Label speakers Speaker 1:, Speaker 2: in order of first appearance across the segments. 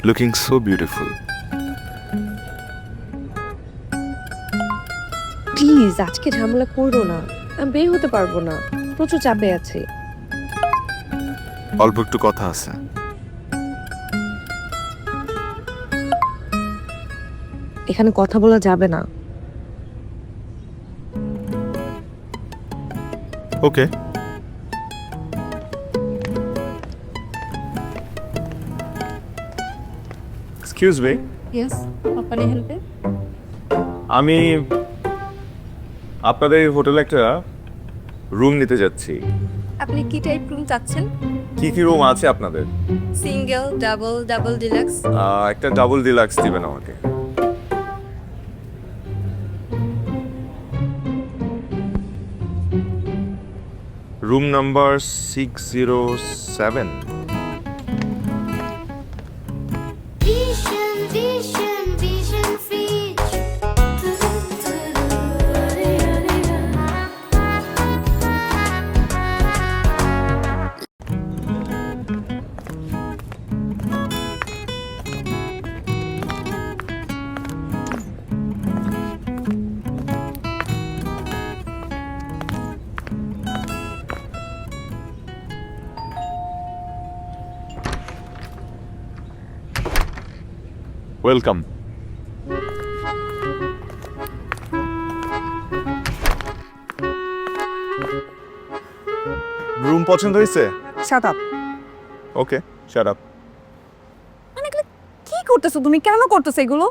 Speaker 1: Looking so beautiful.
Speaker 2: Please আজকে ঝামেলা করো না, আমি বের হতে পারবো না, প্রচুর চাপে আছি।
Speaker 1: অল্প একটু কথা আছে।
Speaker 2: এখানে কথা বলা যাবে না।
Speaker 1: ওকে। এক্সকিউজ মি,
Speaker 3: ইয়েস, আপনার হেল্পে
Speaker 1: আমি আপনাদের হোটেলে একটা রুম নিতে যাচ্ছি।
Speaker 3: আপনি কি টাইপ রুম চাচ্ছেন?
Speaker 1: কি কি রুম আছে আপনাদের?
Speaker 3: Single, double, double deluxe?
Speaker 1: একটা ডাবল ডিলাক্স দিবেন আমাকে। Room number 607।
Speaker 4: Vision, vision, vision fridge.
Speaker 1: Welcome. Room পছন্দ হয়েছে?
Speaker 3: Shut up.
Speaker 1: Okay, shut up.
Speaker 3: মানে এগুলো কি করতেছো তুমি? কেন করতেছো এগুলো?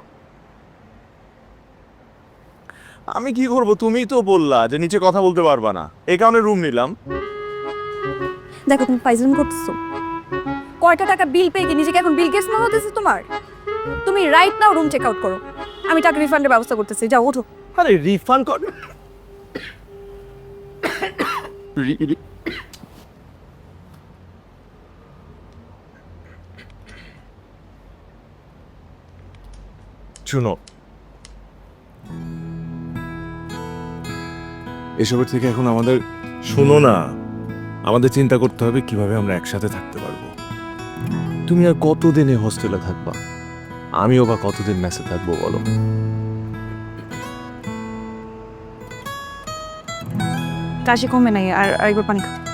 Speaker 1: আমি কি করব? তুমিই তো বললা যে নিচে কথা বলতে পারবা না, এই কারণে রুম নিলাম।
Speaker 3: দেখো তুমি ফাইজলামি করতেছো। কয়টা টাকা বিল পেয়ে কি নিজেকে এখন বিল গেটস মনে হতেছে তোমার? তুমি right now room check out করো, আমি টাকা রিফান্ডের ব্যবস্থা করতেছি। যাও ওঠো।
Speaker 1: আরে রিফান্ড কর। শুনো, এসবের থেকে এখন আমাদের শুনো না, আমাদের চিন্তা করতে হবে কিভাবে আমরা একসাথে থাকতে পারবো। তুমি আর কতদিন এই হোস্টেলে থাকবা? আমিও বা কতদিন মেসে থাকবো বলো?
Speaker 3: কাশি কমে নাই, আর আরেকবার পানি খাও।